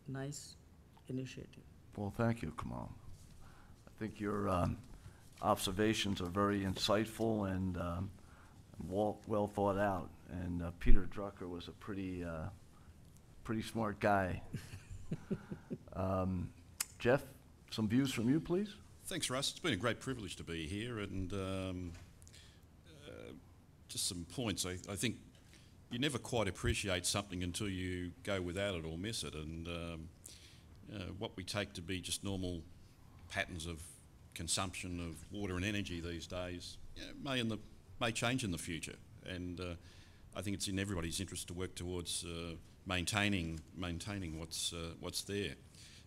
nice initiative. Well, thank you, Kamal. I think your observations are very insightful and well thought out. And Peter Drucker was a pretty smart guy. Jeff, some views from you, please. Thanks, Russ. It's been a great privilege to be here, and just some points. I think you never quite appreciate something until you go without it or miss it, and what we take to be just normal patterns of consumption of water and energy these days may change in the future, and I think it's in everybody's interest to work towards maintaining what's there.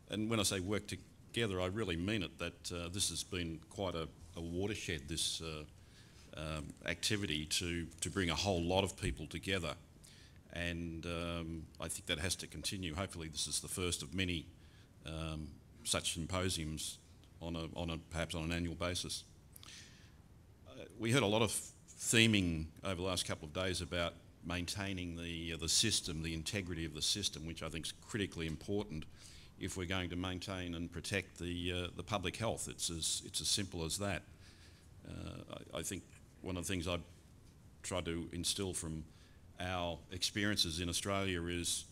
And when I say work together, I really mean it, that this has been quite a watershed, this activity to bring a whole lot of people together, and I think that has to continue. Hopefully this is the first of many such symposiums perhaps on an annual basis. We heard a lot of theming over the last couple of days about maintaining the system, the integrity of the system, which I think is critically important if we're going to maintain and protect the public health. It's as simple as that. I think one of the things I've tried to instill from our experiences in Australia is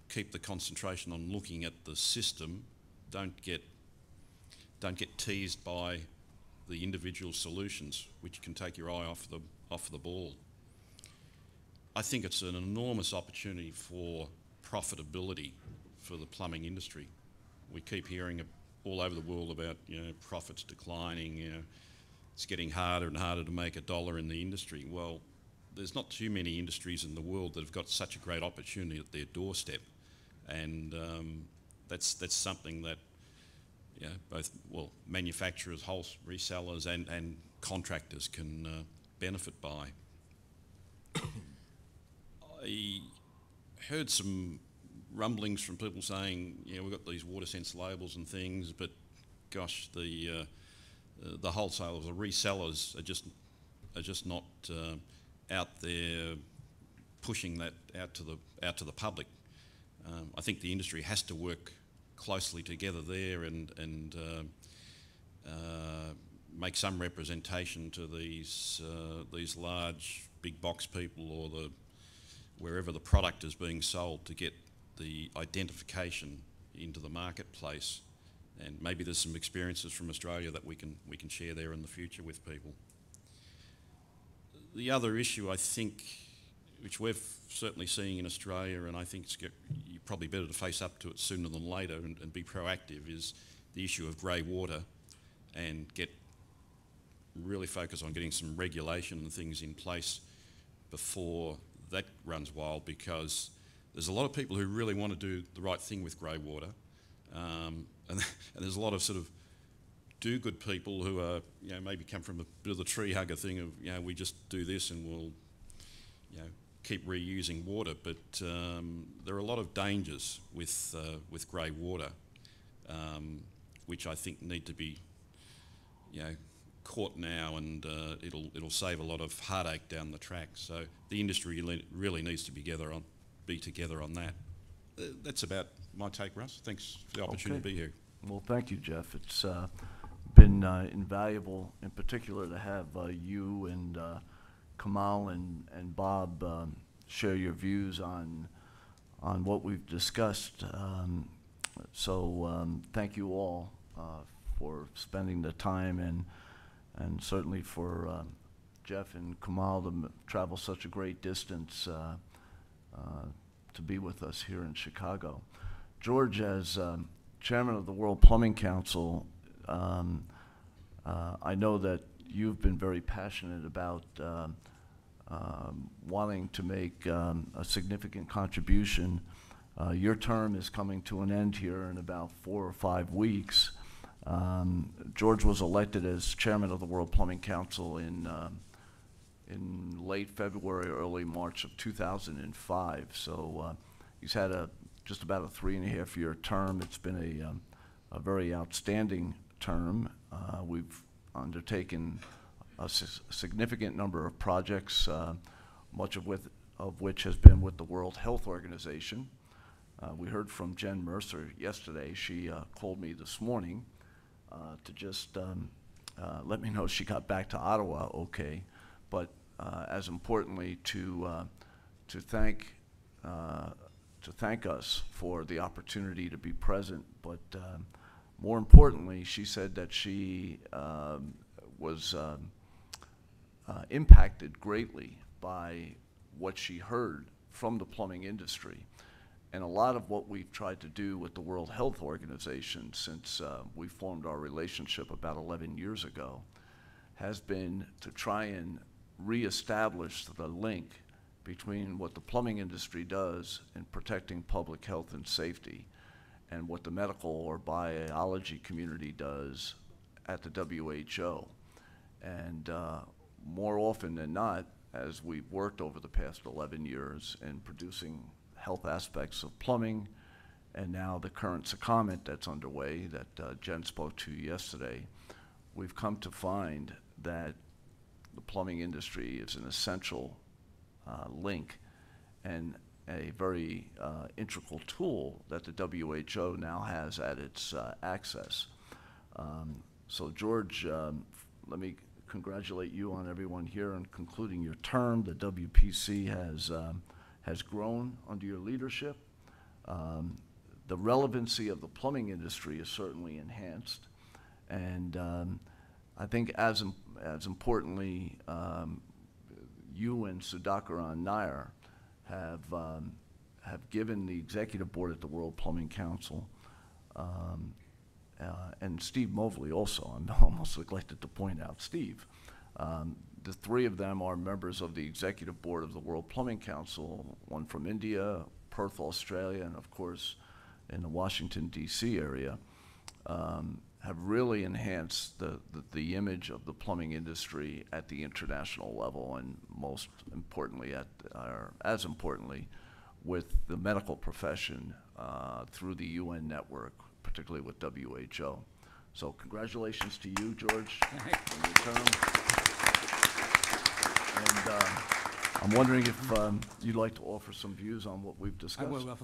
keep the concentration on looking at the system. Don't get teased by the individual solutions, which can take your eye off the ball. I think it's an enormous opportunity for profitability for the plumbing industry. We keep hearing all over the world about profits declining. It's getting harder and harder to make a dollar in the industry. Well, there's not too many industries in the world that have got such a great opportunity at their doorstep, and that's something that both manufacturers, resellers, and contractors can benefit by. I heard some rumblings from people saying, we've got these water sense labels and things, but gosh, the wholesalers, the resellers are just not out there pushing that out to the public. I think the industry has to work closely together there and make some representation to these large big box people or wherever the product is being sold to get the identification into the marketplace. And maybe there's some experiences from Australia that we can share there in the future with people. The other issue, I think, which we're certainly seeing in Australia, and I think you're probably better to face up to it sooner than later and be proactive, is the issue of grey water, and really focus on getting some regulation and things in place before that runs wild, because there's a lot of people who really want to do the right thing with grey water, and there's a lot of sort of do-good people who are, maybe come from a bit of the tree hugger thing of, we just do this and we'll, keep reusing water. But there are a lot of dangers with grey water, which I think need to be, caught now, and it'll save a lot of heartache down the track. So the industry really needs to be together on that. That's about my take, Russ. Thanks for the opportunity to be here. Well, thank you, Jeff. It's been invaluable, in particular, to have you and Kamal and Bob share your views on what we've discussed. So thank you all for spending the time, and certainly for Jeff and Kamal to travel such a great distance to be with us here in Chicago. George, as chairman of the World Plumbing Council, I know that you've been very passionate about wanting to make a significant contribution. Your term is coming to an end here in about 4 or 5 weeks. George was elected as chairman of the World Plumbing Council in late February, early March of 2005. So he's had just about a 3.5-year term. It's been a very outstanding term. We've undertaken a significant number of projects, much of which has been with the World Health Organization. We heard from Jen Mercer yesterday. She called me this morning to just let me know she got back to Ottawa okay, but as importantly to thank us for the opportunity to be present. But more importantly, she said that she was impacted greatly by what she heard from the plumbing industry. And a lot of what we've tried to do with the World Health Organization since we formed our relationship about 11 years ago has been to try and reestablish the link between what the plumbing industry does in protecting public health and safety and what the medical or biology community does at the WHO. And more often than not, as we've worked over the past 11 years in producing health aspects of plumbing, and now the current secondment that's underway that Jen spoke to yesterday, we've come to find that the plumbing industry is an essential link and a very integral tool that the WHO now has at its access. So George, let me congratulate you on everyone here in concluding your term. The WPC has grown under your leadership. The relevancy of the plumbing industry is certainly enhanced, and I think as importantly, you and Sudhakaran Nair have given the executive board at the World Plumbing Council, and Steve Mobley also, I'm almost neglected to point out Steve. The three of them are members of the executive board of the World Plumbing Council, one from India, Perth, Australia, and of course in the Washington, D.C. area, have really enhanced the image of the plumbing industry at the international level, and most importantly, as importantly, with the medical profession through the UN network, particularly with WHO. So congratulations to you, George, on your term. And I'm wondering if you'd like to offer some views on what we've discussed. I will.